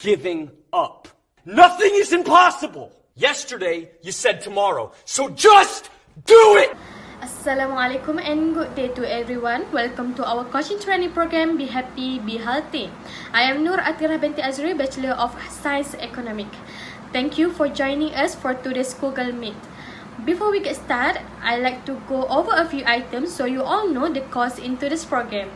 giving up. Nothing is impossible. Yesterday, you said tomorrow, so just do it! Assalamualaikum and good day to everyone. Welcome to our coaching training program, Be Happy, Be Healthy. I am Nur Athirah binti Adzri, Bachelor of Science Economic. Thank you for joining us for today's Google Meet. Before we get started, I'd like to go over a few items so you all know the course in today's program.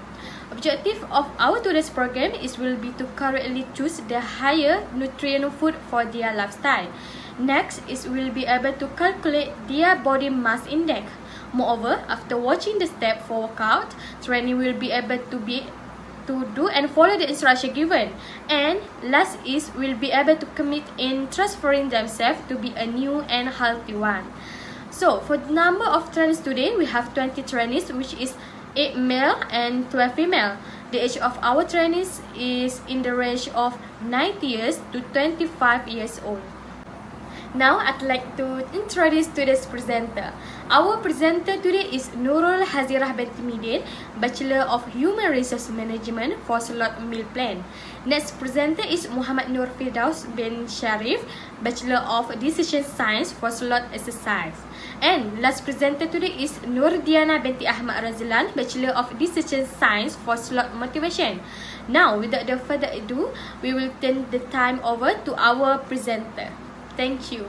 Objective of our today's program will be to correctly choose the higher nutrient food for their lifestyle. Next will be able to calculate their body mass index. Moreover, after watching the step for workout, training will be able to do and follow the instruction given. And last will be able to commit in transferring themselves to be a new and healthy one. So, for the number of trainees today, we have 20 trainees, which is 8 male and 12 female. The age of our trainees is in the range of 90 years to 25 years old. Now, I'd like to introduce today's presenter. Our presenter today is Nurul Hazirah binti Miden, Bachelor of Human Resource Management for Slot Meal Plan. Next presenter is Muhammad Firdaus bin Sharif, Bachelor of Decision Science for Slot Exercise. And last presenter today is Diyana binti Ahmad Razelan, Bachelor of Decision Science for Slot Motivation. Now, without further ado, we will turn the time over to our presenter. Thank you.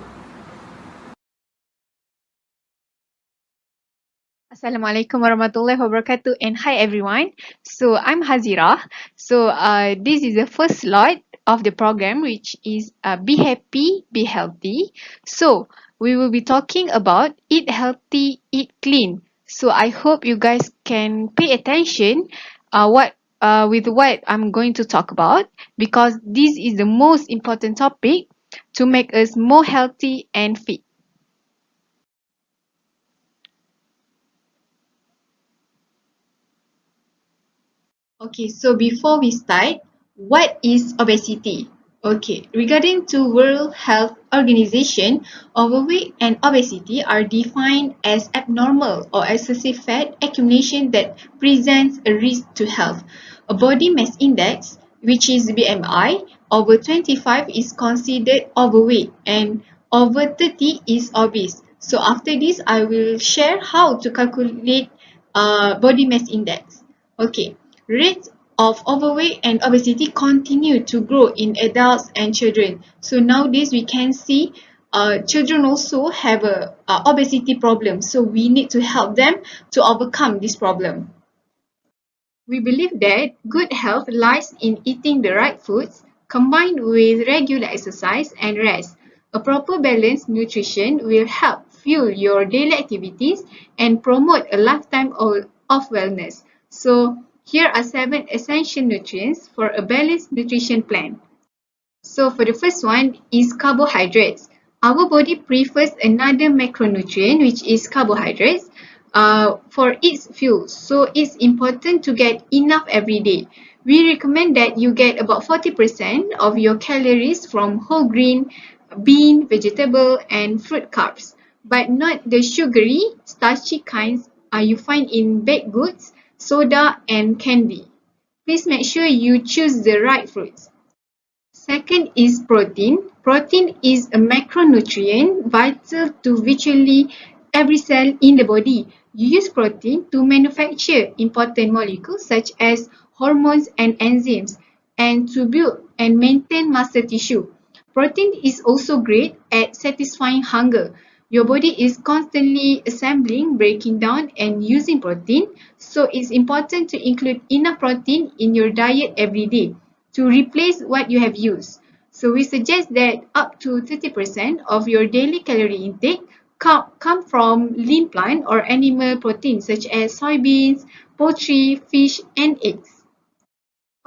Assalamualaikum warahmatullahi wabarakatuh and hi everyone. So I'm Hazirah. So this is the first slot of the program, which is Be Happy, Be Healthy. So we will be talking about eat healthy, eat clean. So I hope you guys can pay attention with what I'm going to talk about, because this is the most important topic to make us more healthy and fit. Okay, so before we start, what is obesity? Okay, regarding to World Health Organization, overweight and obesity are defined as abnormal or excessive fat accumulation that presents a risk to health. A body mass index, which is BMI, over 25 is considered overweight and over 30 is obese. So after this, I will share how to calculate body mass index. Okay. Rates of overweight and obesity continue to grow in adults and children. So nowadays we can see children also have a obesity problem. So we need to help them to overcome this problem. We believe that good health lies in eating the right foods combined with regular exercise and rest. A proper balanced nutrition will help fuel your daily activities and promote a lifetime of wellness. So here are 7 essential nutrients for a balanced nutrition plan. So for the first one is carbohydrates. Our body prefers another macronutrient, which is carbohydrates, for its fuel. So it's important to get enough every day. We recommend that you get about 40% of your calories from whole grain, bean, vegetable, and fruit carbs, but not the sugary, starchy kinds you find in baked goods, soda and candy. Please make sure you choose the right fruits. Second is protein. Protein is a macronutrient vital to virtually every cell in the body. You use protein to manufacture important molecules such as hormones and enzymes, and to build and maintain muscle tissue. Protein is also great at satisfying hunger. Your body is constantly assembling, breaking down, and using protein, so it's important to include enough protein in your diet every day to replace what you have used. So we suggest that up to 30% of your daily calorie intake come from lean plant or animal protein such as soybeans, poultry, fish, and eggs.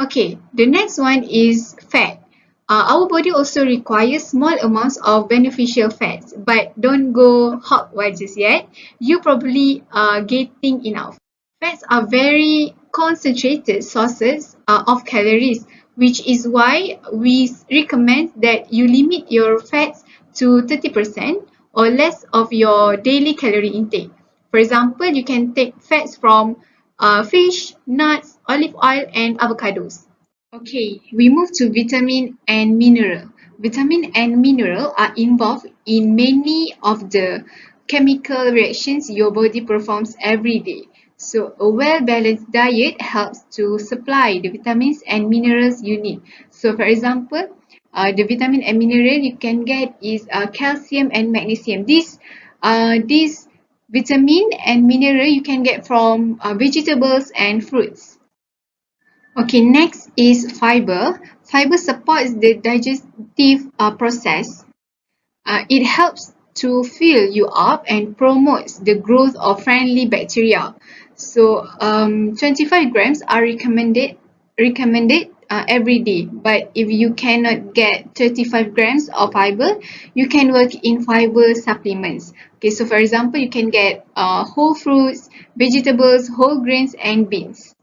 Okay, the next one is fat. Our body also requires small amounts of beneficial fats, but don't go hog wild just yet. You probably are getting enough. Fats are very concentrated sources of calories, which is why we recommend that you limit your fats to 30% or less of your daily calorie intake. For example, you can take fats from fish, nuts, olive oil, and avocados. Okay, we move to vitamin and mineral. Vitamin and mineral are involved in many of the chemical reactions your body performs every day. So, a well-balanced diet helps to supply the vitamins and minerals you need. So, for example, the vitamin and mineral you can get is calcium and magnesium. This vitamin and mineral you can get from vegetables and fruits. Okay, next is fiber. Fiber supports the digestive process. It helps to fill you up and promotes the growth of friendly bacteria. So, 25 grams are recommended every day. But if you cannot get 35 grams of fiber, you can work in fiber supplements. Okay, so for example, you can get whole fruits, vegetables, whole grains, and beans.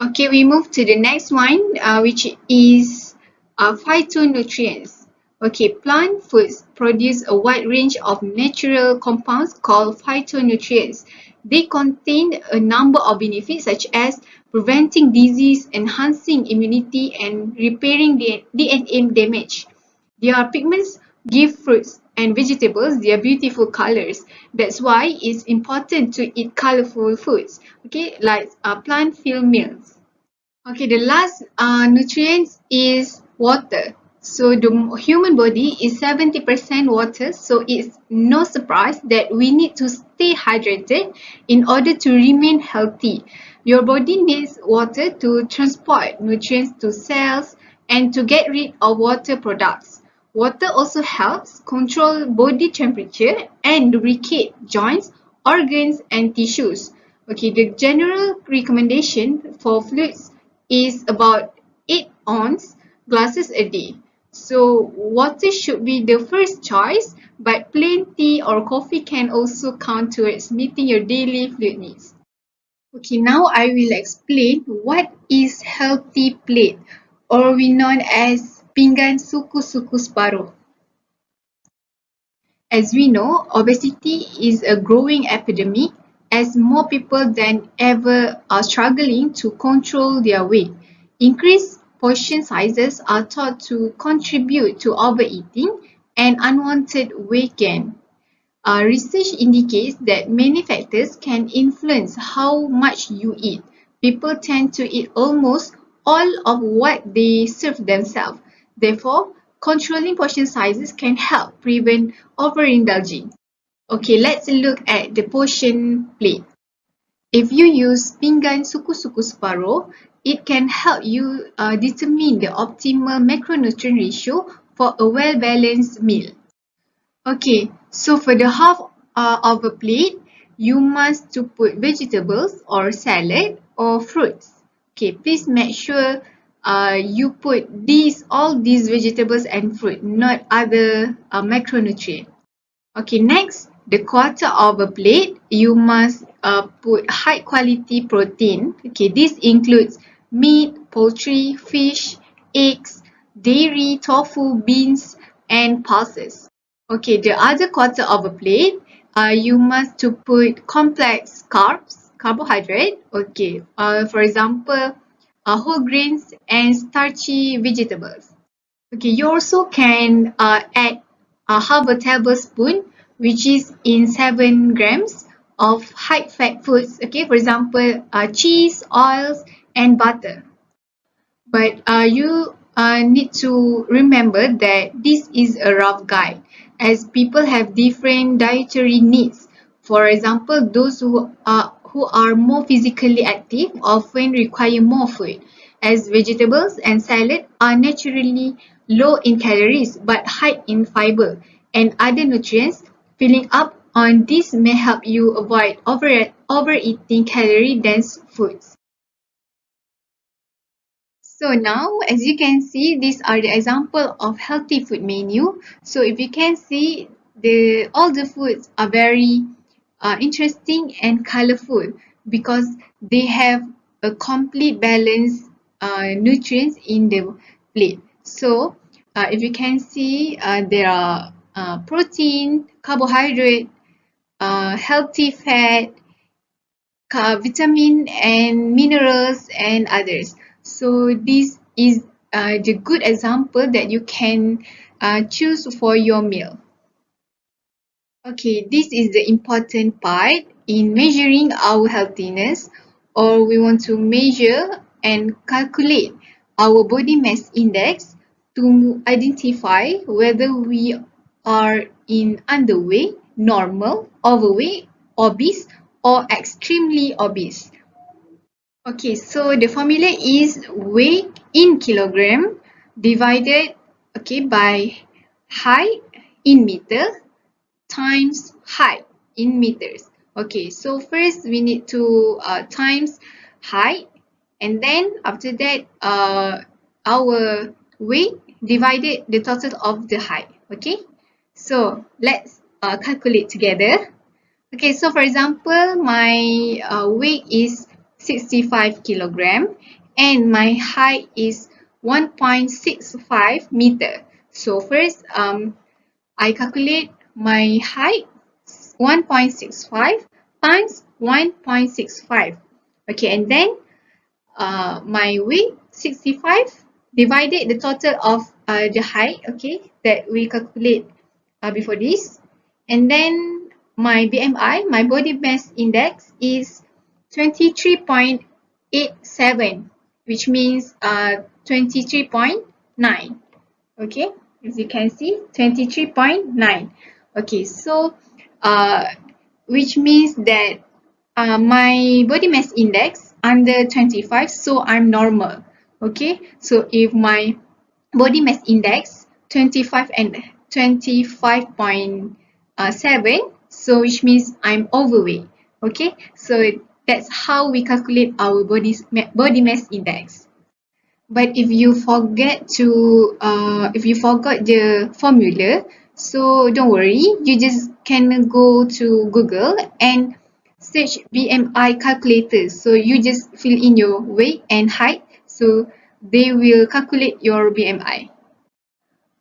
Okay, we move to the next one, which is phytonutrients. Okay, plant foods produce a wide range of natural compounds called phytonutrients. They contain a number of benefits such as preventing disease, enhancing immunity, and repairing the DNA damage. Their pigments give fruits and vegetables their beautiful colors. That's why it's important to eat colorful foods, okay, like plant-filled meals. Okay, the last nutrient is water. So the human body is 70% water, so it's no surprise that we need to stay hydrated in order to remain healthy. Your body needs water to transport nutrients to cells and to get rid of water products. Water also helps control body temperature and lubricate joints, organs, and tissues. Okay, the general recommendation for fluids is about 8 ounce glasses a day. So water should be the first choice, but plain tea or coffee can also count towards meeting your daily fluid needs. Okay, now I will explain what is healthy plate, or we known as pinggan suku-suku separuh. As we know, obesity is a growing epidemic as more people than ever are struggling to control their weight. Increased portion sizes are thought to contribute to overeating and unwanted weight gain. Research indicates that many factors can influence how much you eat. People tend to eat almost all of what they serve themselves. Therefore, controlling portion sizes can help prevent overindulging. Okay, let's look at the portion plate. If you use pinggan suku-suku separuh, it can help you determine the optimal macronutrient ratio for a well-balanced meal. Okay, so for the half of a plate, you must to put vegetables or salad or fruits. Okay, please make sure you put all these vegetables and fruit, not other macronutrient. Okay, next, the quarter of a plate, you must put high quality protein. Okay, this includes meat, poultry, fish, eggs, dairy, tofu, beans, and pulses. Okay, the other quarter of a plate, you must to put complex carbs, carbohydrate. Okay, for example, whole grains and starchy vegetables. Okay, you also can add a half a tablespoon, which is in 7 grams of high fat foods. Okay, for example, cheese, oils, and butter. But you need to remember that this is a rough guide as people have different dietary needs. For example, those who are more physically active often require more food, as vegetables and salad are naturally low in calories but high in fiber and other nutrients. Filling up on this may help you avoid overeating calorie-dense foods. So now, as you can see, these are the example of healthy food menu. So if you can see, all the foods are very interesting and colorful because they have a complete balance nutrients in the plate. So if you can see, there are protein, carbohydrate, healthy fat, vitamin and minerals and others. So these is the good example that you can choose for your meal. Okay, this is the important part in measuring our healthiness, or we want to measure and calculate our body mass index to identify whether we are in underweight, normal, overweight, obese, or extremely obese. Okay, so the formula is weight in kilogram divided by height in meter times height in meters. Okay, so first we need to times height, and then after that our weight divided the total of the height. Okay, so let's calculate together. Okay, so for example, my weight is 65 kilogram and my height is 1.65 meter. So first, I calculate my height 1.65 times 1.65. Okay, and then my weight 65 divided the total of the height, okay, that we calculate before this, and then my BMI, my body mass index, is 23.87, which means 23.9. Okay, as you can see, 23.9. Okay, so which means that my body mass index under 25, so I'm normal. Okay, so if my body mass index 25 and 25.7, so which means I'm overweight. Okay, so that's how we calculate our body mass index. But if you forgot the formula, so don't worry, you just can go to Google and search BMI calculators. So you just fill in your weight and height, so they will calculate your BMI.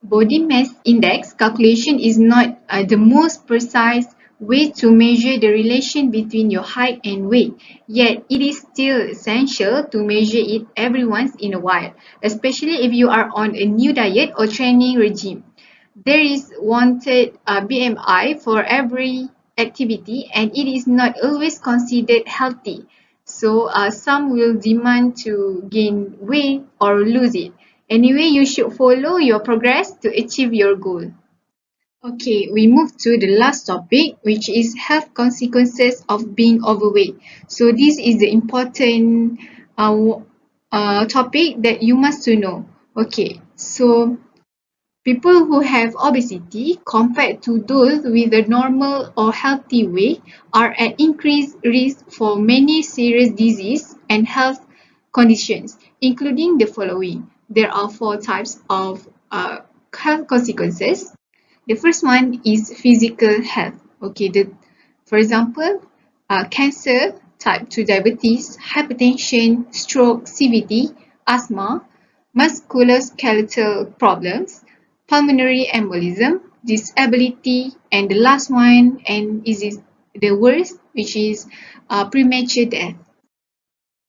Body mass index calculation is not the most precise way to measure the relation between your height and weight, yet it is still essential to measure it every once in a while, especially if you are on a new diet or training regime. There is wanted BMI for every activity, and it is not always considered healthy. So some will demand to gain weight or lose it. Anyway, you should follow your progress to achieve your goal. Okay, we move to the last topic, which is health consequences of being overweight. So this is the important topic that you must to know. Okay, so people who have obesity compared to those with a normal or healthy weight are at increased risk for many serious disease and health conditions, including the following. There are 4 types of health consequences. The first one is physical health. Okay, for example, cancer, type 2 diabetes, hypertension, stroke, CVD, asthma, musculoskeletal problems, pulmonary embolism, disability, and the last one, and is the worst, which is premature death.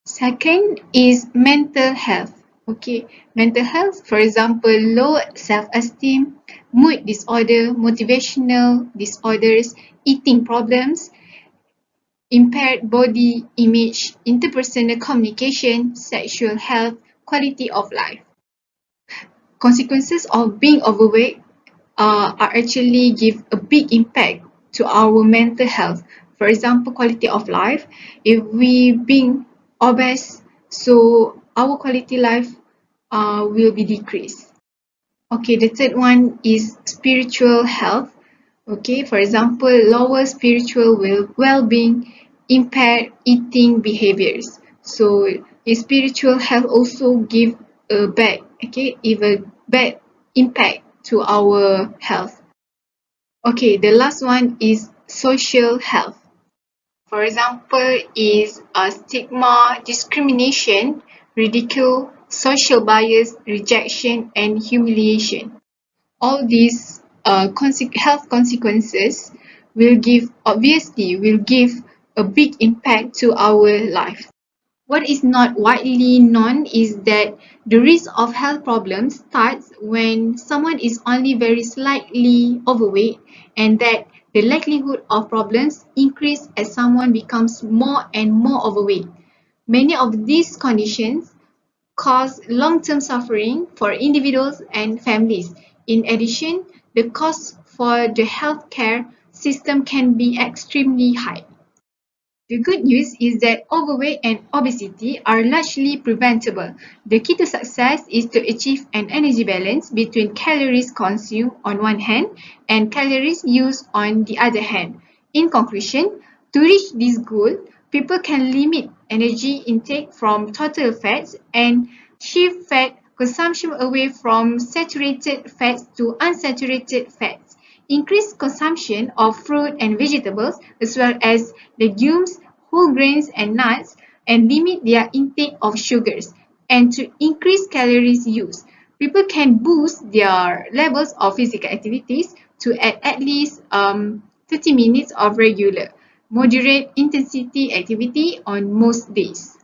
Second is mental health. Okay, mental health, for example, low self-esteem, mood disorder, motivational disorders, eating problems, impaired body image, interpersonal communication, sexual health, quality of life. Consequences of being overweight are actually give a big impact to our mental health. For example, quality of life. If we being obese, so our quality life will be decreased. Okay, the third one is spiritual health. Okay, for example, lower spiritual well-being, impaired eating behaviors. So, spiritual health also give a bad impact to our health. Okay, the last one is social health. For example, is stigma, discrimination, ridicule, social bias, rejection, and humiliation. All these health consequences will give a big impact to our life. What is not widely known is that the risk of health problems starts when someone is only very slightly overweight, and that the likelihood of problems increase as someone becomes more and more overweight. Many of these conditions cause long-term suffering for individuals and families. In addition, the costs for the healthcare system can be extremely high. The good news is that overweight and obesity are largely preventable. The key to success is to achieve an energy balance between calories consumed on one hand and calories used on the other hand. In conclusion, to reach this goal, people can limit energy intake from total fats and shift fat consumption away from saturated fats to unsaturated fats. Increase consumption of fruit and vegetables as well as legumes, whole grains and nuts, and limit their intake of sugars. And to increase calories used, people can boost their levels of physical activities to at least 30 minutes of regular, moderate intensity activity on most days.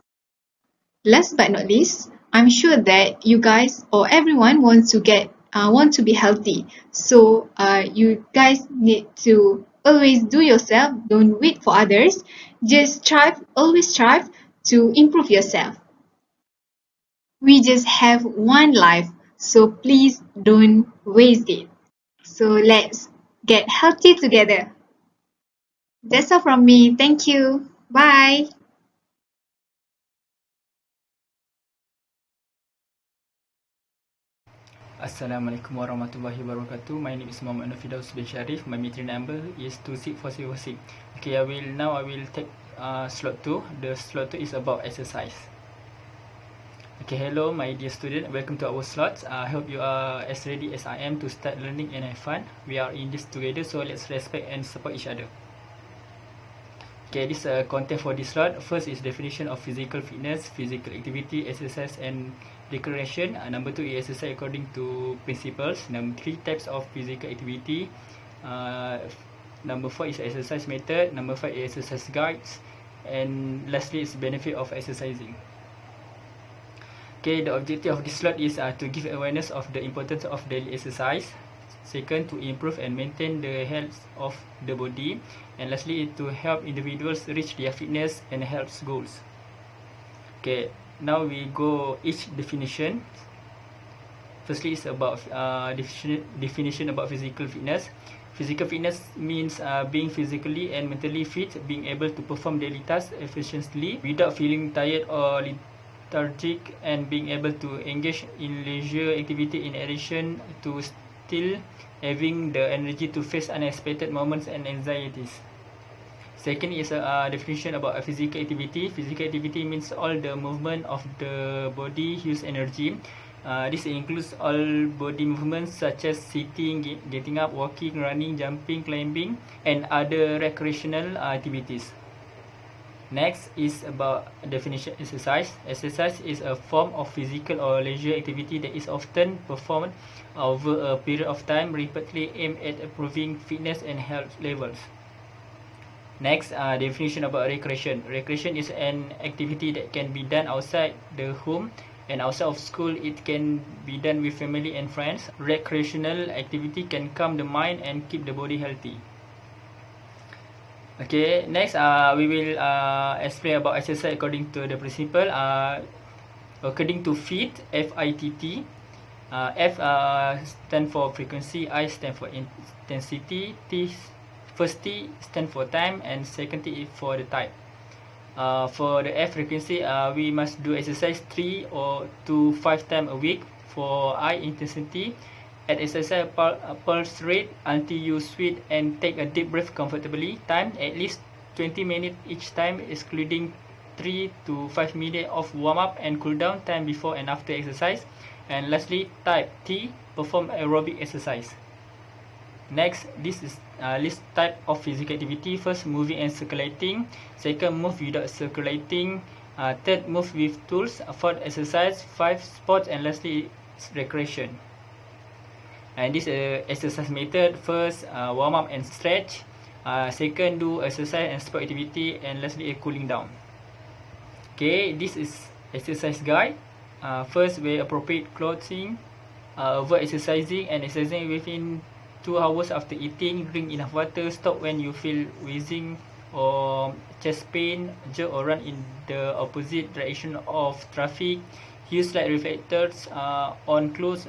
Last but not least, I'm sure that you guys or everyone want to be healthy. So you guys need to always do yourself. Don't wait for others. Just strive, always strive to improve yourself. We just have one life, so please don't waste it. So let's get healthy together. That's all from me. Thank you. Bye. Assalamualaikum warahmatullahi wabarakatuh. My name is Muhammad Firdaus bin Sharif. My meeting number is 26406. Okay, I will take slot 2. The slot 2 is about exercise. Okay, hello my dear student. Welcome to our slots. I hope you are as ready as I am to start learning and have fun. We are in this together, so let's respect and support each other. Okay, this content for this slot. First is definition of physical fitness, physical activity, exercise and recreation. Number 2 is exercise according to principles. Number 3, types of physical activity. Number 4 is exercise method. Number 5 is exercise guides. And lastly is benefit of exercising. Okay, the objective of this slot is to give awareness of the importance of daily exercise. Second, to improve and maintain the health of the body. And lastly, to help individuals reach their fitness and health goals. Okay, now we go each definition. Firstly, is about definition about physical fitness. Physical fitness means being physically and mentally fit, being able to perform daily tasks efficiently without feeling tired or lethargic, and being able to engage in leisure activity in addition to still having the energy to face unexpected moments and anxieties. Second is a definition about a physical activity. Physical activity means all the movement of the body use energy. This includes all body movements such as sitting, getting up, walking, running, jumping, climbing, and other recreational activities. Next is about definition exercise. Exercise is a form of physical or leisure activity that is often performed over a period of time, repeatedly aimed at improving fitness and health levels. Next, definition about recreation. Recreation is an activity that can be done outside the home and outside of school. It can be done with family and friends. Recreational activity can calm the mind and keep the body healthy. Okay, next we will explain about exercise according to the principle. According to FIT, F-I-T-T, F stand for frequency, I stand for intensity, first T stand for time, and second T for the type. For the F frequency, we must do exercise 3 or to 5 times a week. For I intensity, at exercise pulse rate until you sweat and take a deep breath comfortably. Time at least 20 minutes each time, excluding 3 to 5 minutes of warm up and cool down time before and after exercise. And lastly, type T, perform aerobic exercise. Next, this is list type of physical activity. First, moving and circulating. Second, move without circulating. Third, move with tools. Fourth, exercise. 5, sports. And lastly, recreation. And this exercise method. First, warm up and stretch. Second, do exercise and sport activity. And lastly, cooling down. Okay, this is exercise guide. First, wear appropriate clothing. Avoid exercising and exercising within 2 hours after eating. Drink enough water. Stop when you feel wheezing or chest pain. Jog or run in the opposite direction of traffic. Use light reflectors on clothes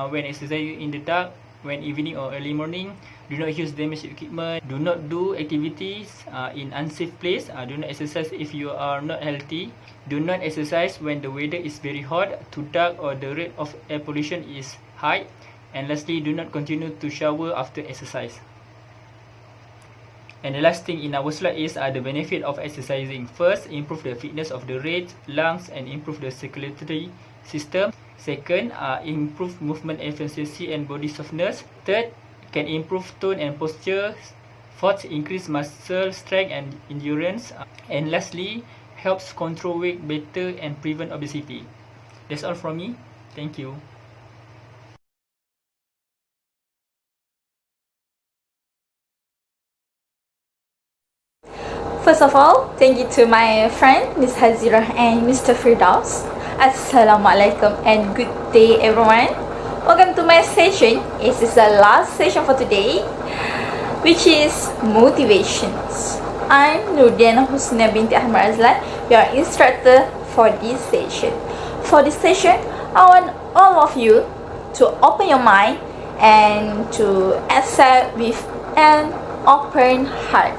when exercising in the dark, when evening or early morning. Do not use damaged equipment. Do not do activities in unsafe place. Do not exercise if you are not healthy. Do not exercise when the weather is very hot, too dark, or the rate of air pollution is high. And lastly, do not continue to shower after exercise. And the last thing in our slide is the benefit of exercising. First, improve the fitness of the ribs, lungs, and improve the circulatory system. Second, improve movement efficiency and body softness. Third, can improve tone and posture. Fourth, increase muscle strength and endurance. And lastly, helps control weight better and prevent obesity. That's all from me. Thank you. First of all, thank you to my friend Ms. Hazirah and Mr. Firdaus. Assalamualaikum and good day everyone. Welcome to my session. This is the last session for today, which is motivations. I'm Diyana binti Ahmad Razelan, your instructor for this session. For this session, I want all of you to open your mind and to accept with an open heart.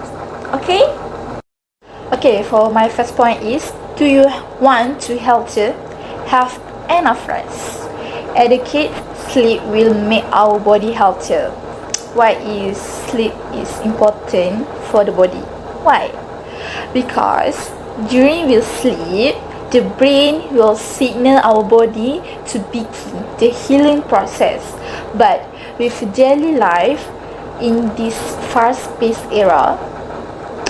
Okay? Okay, for my first point is, do you want to healthier? Have enough rest. Adequate sleep will make our body healthier. Why is sleep is important for the body? Why? Because during we sleep, the brain will signal our body to begin the healing process. But with daily life, in this fast-paced era,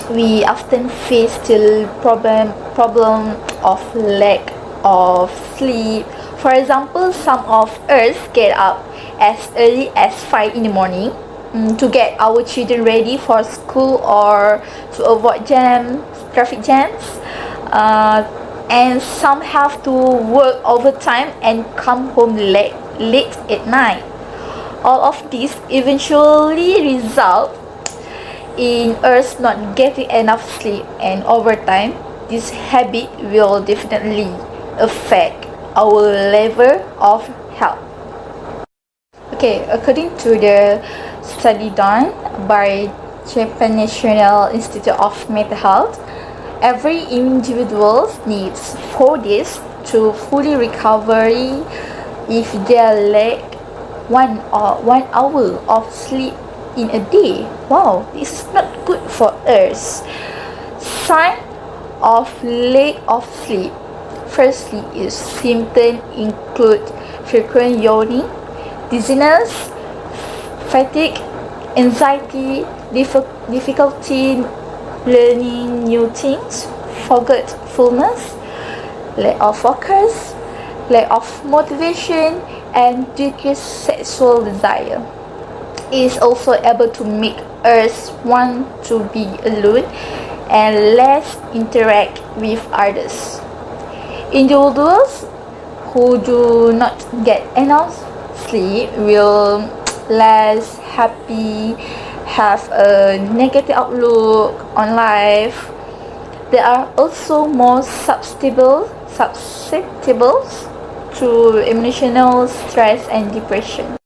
we often face the problem of lack of sleep. For example, some of us get up as early as 5 in the morning to get our children ready for school or to avoid traffic jams. And some have to work overtime and come home late at night. All of this eventually result in us not getting enough sleep, and over time this habit will definitely affect our level of health. Okay, according to the study done by Japan National Institute of Mental Health, every individual needs 4 days to fully recover if they lack 1 hour of sleep in a day. Wow, this is not good for us. Sign of lack of sleep. Firstly, is symptoms include frequent yawning, dizziness, fatigue, anxiety, difficulty learning new things, forgetfulness, lack of focus, lack of motivation, and decreased sexual desire. It is also able to make us want to be alone and less interact with others. Individuals who do not get enough sleep will less happy, have a negative outlook on life. They are also more susceptible to emotional stress and depression.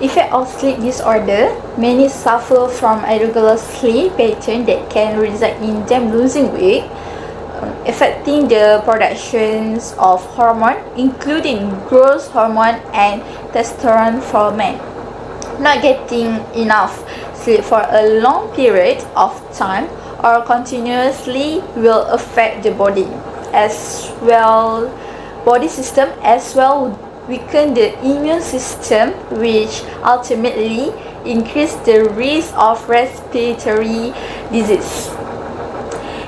Effect of sleep disorder. Many suffer from irregular sleep pattern that can result in them losing weight, affecting the productions of hormone, including growth hormone and testosterone for men. Not getting enough sleep for a long period of time or continuously will affect the body system as well, weaken the immune system, which ultimately increase the risk of respiratory disease.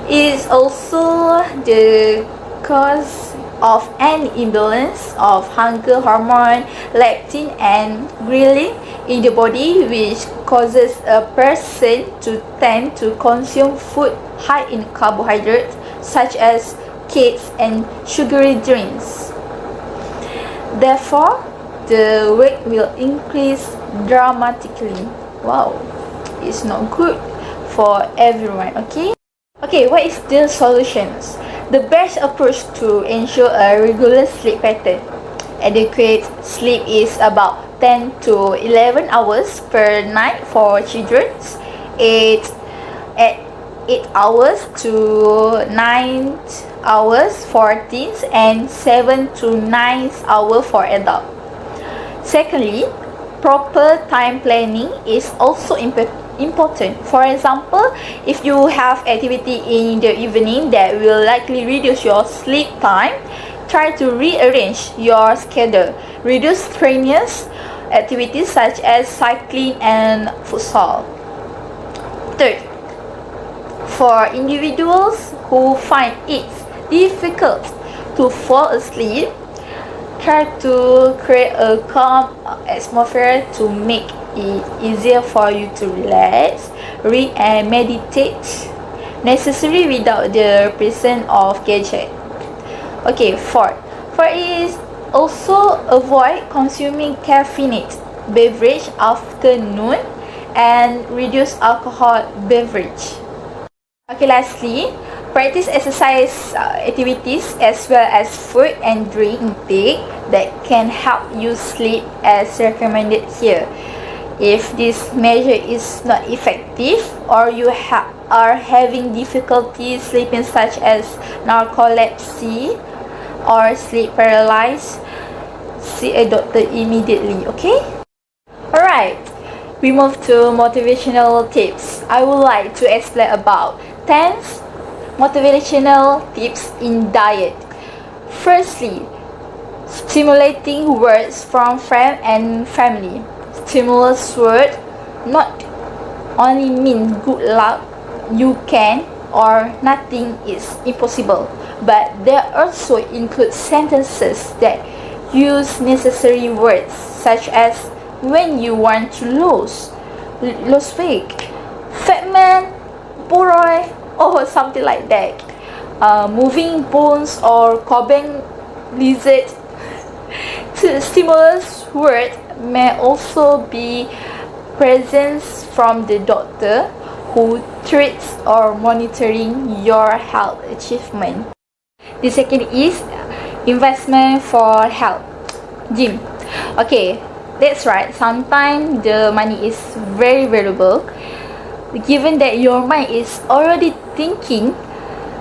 It is also the cause of an imbalance of hunger hormone, leptin and ghrelin in the body, which causes a person to tend to consume food high in carbohydrates such as cakes, and sugary drinks. Therefore, the weight will increase dramatically. Wow, it's not good for everyone, okay? Okay, what is the solutions? The best approach to ensure a regular sleep pattern. Adequate sleep is about 10 to 11 hours per night for children, 8 hours to 9 hours for teens, and 7 to 9 hours for adults. Secondly, proper time planning is also important. For example, if you have activity in the evening that will likely reduce your sleep time, try to rearrange your schedule. Reduce strenuous activities such as cycling and futsal. Third, for individuals who find it difficult to fall asleep, try to create a calm atmosphere to make it easier for you to relax, read and meditate, necessary without the presence of gadget. Okay, fourth is also avoid consuming caffeinated beverage after noon and reduce alcohol beverage. Okay, lastly, practice exercise activities as well as food and drink intake that can help you sleep as recommended here. If this measure is not effective or you are having difficulty sleeping such as narcolepsy or sleep paralysis, see a doctor immediately, okay? Alright, we move to motivational tips. I would like to explain about 10 motivational tips in diet. Firstly, stimulating words from friends and family. Stimulus word not only mean good luck, you can, or nothing is impossible, but they also include sentences that use necessary words such as when you want to lose weight, fat man, boy, or something like that. Moving bones or cobbing lizard. Stimulus word may also be presence from the doctor who treats or monitoring your health achievement. The second is investment for health. Gym. Okay, that's right. Sometimes the money is very valuable. Given that your mind is already thinking,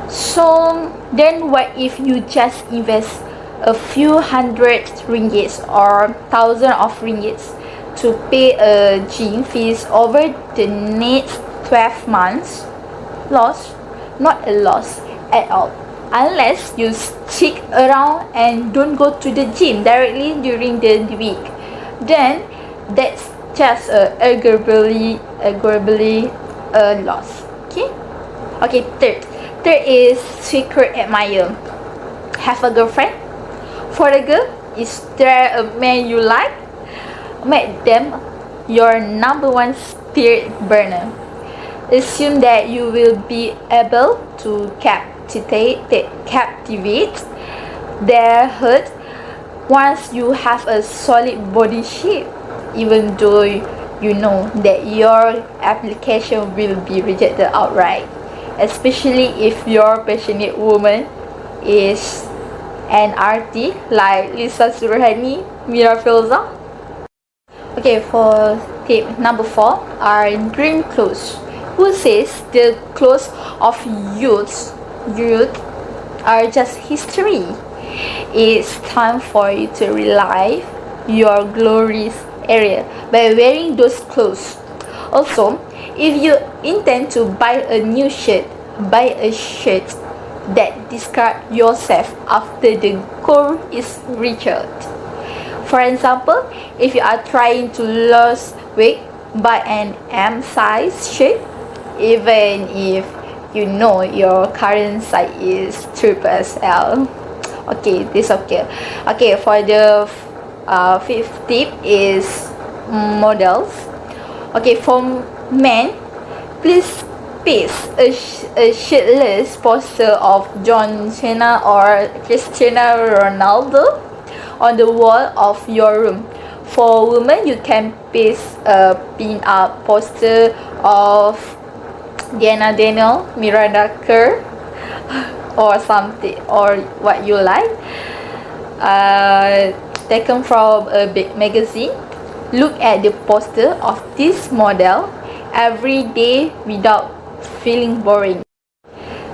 so then what if you just invest a few hundred ringgits or thousand of ringgits to pay a gym fees over the next 12 months? Loss? Not a loss at all, unless you stick around and don't go to the gym directly during the week. Then that's just arguably a loss. Okay, third is secret admirer. Have a girlfriend? For a girl, is there a man you like? Make them your number one spirit burner. Assume that you will be able to captivate their heart once you have a solid body shape, even though you know that your application will be rejected outright, especially if your passionate woman is an artist like Lisa Surhani, Mira Filza. Okay, for tip number 4 are dream clothes. Who says the clothes of youth are just history? It's time for you to relive your glorious area by wearing those clothes. Also, if you intend to buy a new shirt, buy a shirt that describes yourself after the goal is reached. For example, if you are trying to lose weight, buy an M size shirt, even if you know your current size is XXL. Okay, this okay. Okay, for the fifth tip is models. Okay, for men, please paste a shirtless poster of John Cena or Cristiano Ronaldo on the wall of your room. For women, you can paste a pin-up poster of Diyana, Miranda Kerr, or something, or what you like, taken from a big magazine. Look at the poster of this model every day without feeling boring.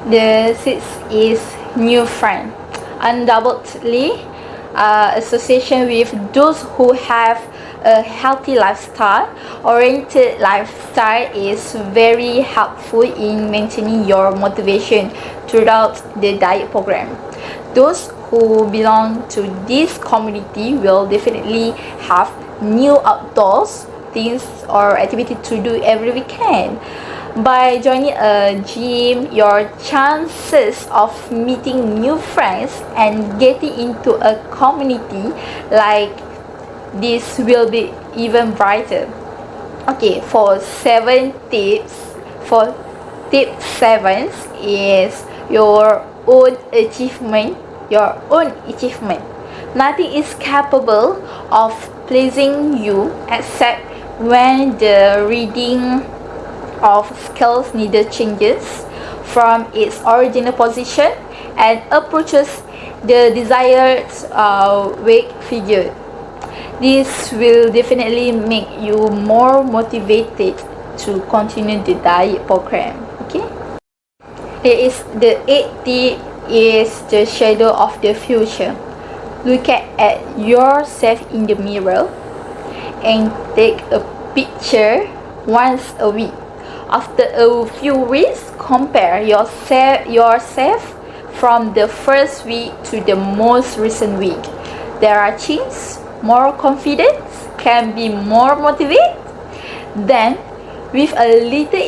The sixth is new friend. Undoubtedly, association with those who have a healthy lifestyle. Oriented lifestyle is very helpful in maintaining your motivation throughout the diet program. Those who belong to this community will definitely have new outdoors things or activity to do every weekend. By joining a gym, your chances of meeting new friends and getting into a community like this will be even brighter. Okay, for tip 7 is your own achievement. Nothing is capable of pleasing you except when the reading of scales neither changes from its original position and approaches the desired weight figure. This will definitely make you more motivated to continue the diet program. Okay, the 8th tip is the shadow of the future. Look at yourself in the mirror and take a picture once a week. After a few weeks, compare yourself from the first week to the most recent week. There are changes, more confidence, can be more motivated. Then, with a little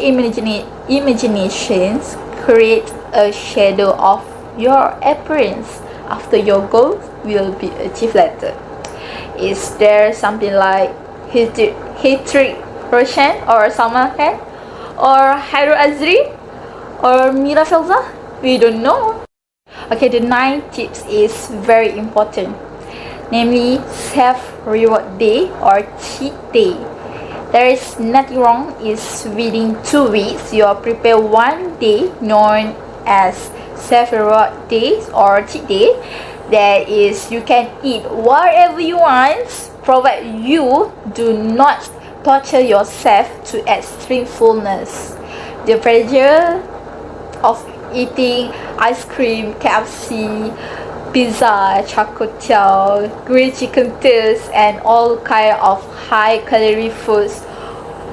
imagination, create a shadow of your appearance after your goals will be achieved later. Is there something like Ridhuan or Salman Khan or Adzri or Mira Filza? We don't know. Okay, the 9th tips is very important, namely self-reward day or cheat day. There is nothing wrong is within 2 weeks you prepare one day known as self-reward days or cheat day. That is, you can eat whatever you want, provided you do not torture yourself to extreme fullness. The pressure of eating ice cream, KFC, pizza, chocolate, grilled chicken tips, and all kind of high-calorie foods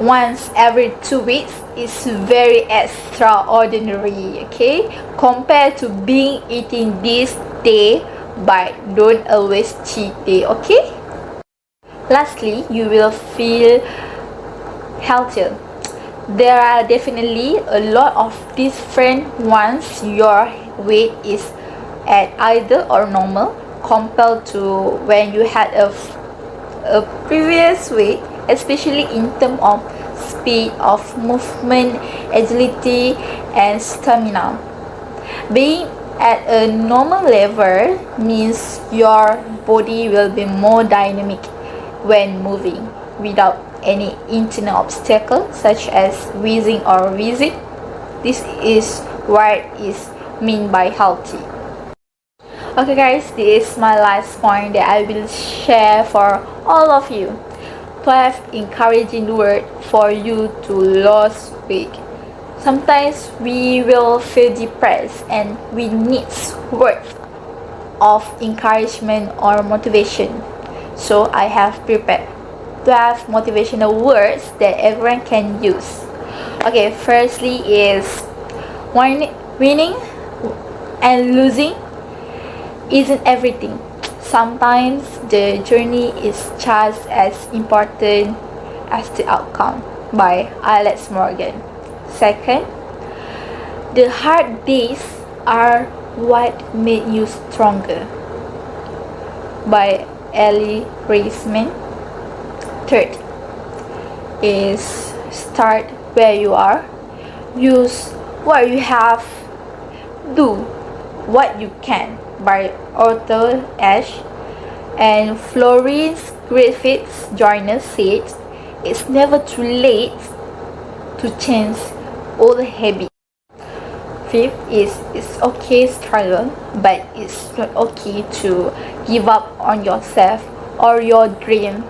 once every 2 weeks is very extraordinary. Okay, compared to being eating this day, but don't always cheat day. Okay, lastly, you will feel healthier. There are definitely a lot of different once your weight is at either or normal compared to when you had a previous weight, especially in terms of speed of movement, agility, and stamina. Being at a normal level means your body will be more dynamic when moving without any internal obstacle such as wheezing or wheezing. This is what is meant by healthy. Okay guys, this is my last point that I will share for all of you. 12 encouraging word for you to lose weight. Sometimes we will feel depressed and we need words of encouragement or motivation. So I have prepared 12 motivational words that everyone can use. Okay, firstly is winning and losing isn't everything. Sometimes the journey is just as important as the outcome, by Alex Morgan. Second, the hard days are what made you stronger, by Alia. Third is start where you are. Use what you have, do what you can by Arthur Ashe. And Florence Griffiths Joyner said, it's never too late to change old habits. Fifth is it's okay to struggle, but it's not okay to give up on yourself or your dreams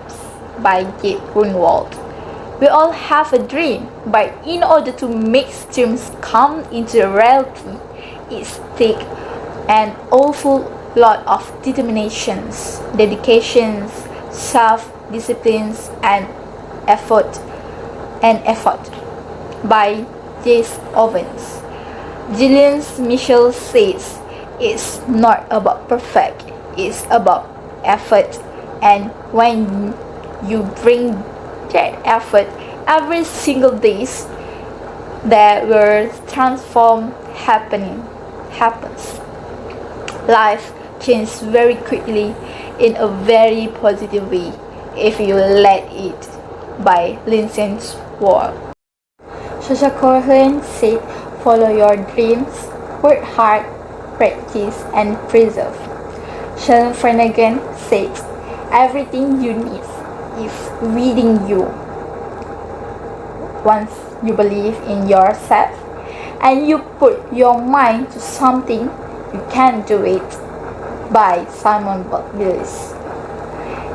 by Kate Grunwald. We all have a dream, but in order to make dreams come into reality, it takes an awful lot of determinations, dedications, self-disciplines, and effort. By Jace Owens. Gillian Mitchell says, it's not about perfect, it's about effort. And when you bring that effort every single day, that will happens. Life changes very quickly in a very positive way if you let it. By Lindsay Ward. Shasha Cohen said, follow your dreams, work hard, practice, and preserve. Sean Flanagan said, everything you need is within you. Once you believe in yourself and you put your mind to something, you can do it. By Simon Billis.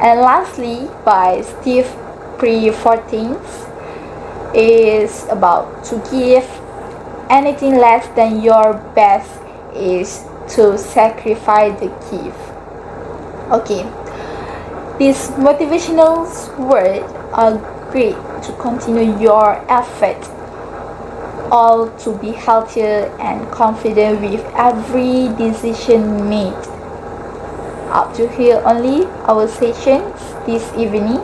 And lastly, by Steve Prefontaine, is about to give anything less than your best is to sacrifice the gift. Okay, these motivational words are great to continue your effort, all to be healthier and confident with every decision made. Up to here only our sessions this evening.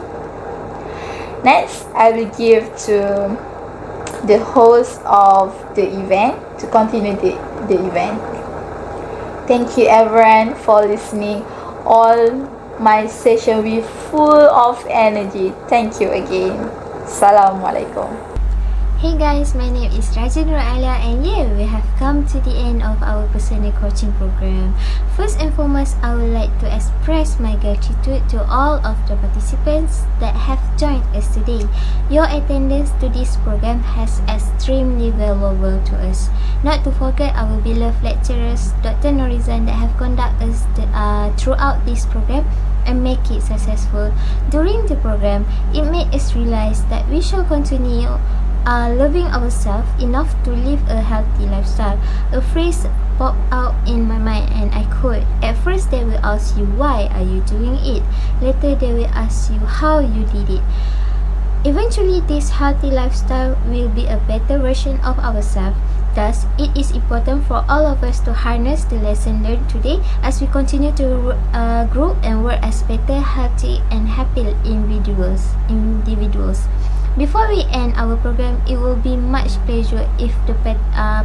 Next, I will give to the host of the event to continue the event. Thank you everyone for listening all my session with full of energy. Thank you again. Assalamualaikum. Hey guys, my name is Razelan Alia, and we have come to the end of our personal coaching program. First and foremost, I would like to express my gratitude to all of the participants that have joined us today. Your attendance to this program has extremely valuable to us. Not to forget our beloved lecturers, Dr. Norizan, that have conducted us throughout this program and make it successful. During the program, it made us realize that we shall continue loving ourselves enough to live a healthy lifestyle. A phrase popped out in my mind and I quote, at first they will ask you why are you doing it, later they will ask you how you did it. Eventually this healthy lifestyle will be a better version of ourselves. Thus, it is important for all of us to harness the lesson learned today as we continue to grow and work as better, healthy and happy individuals. Before we end our program, it will be much pleasure if the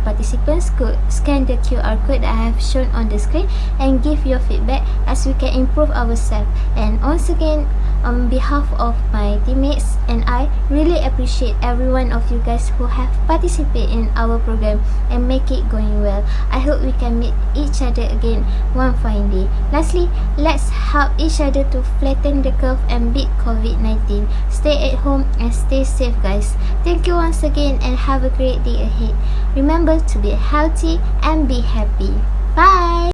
participants could scan the QR code that I have shown on the screen and give your feedback as we can improve ourselves. And once again, on behalf of my teammates and I really appreciate every one of you guys who have participated in our program and make it going well. I hope we can meet each other again one fine day. Lastly, let's help each other to flatten the curve and beat COVID-19. Stay at home and stay safe guys. Thank you once again and have a great day ahead. Remember to be healthy and be happy. Bye!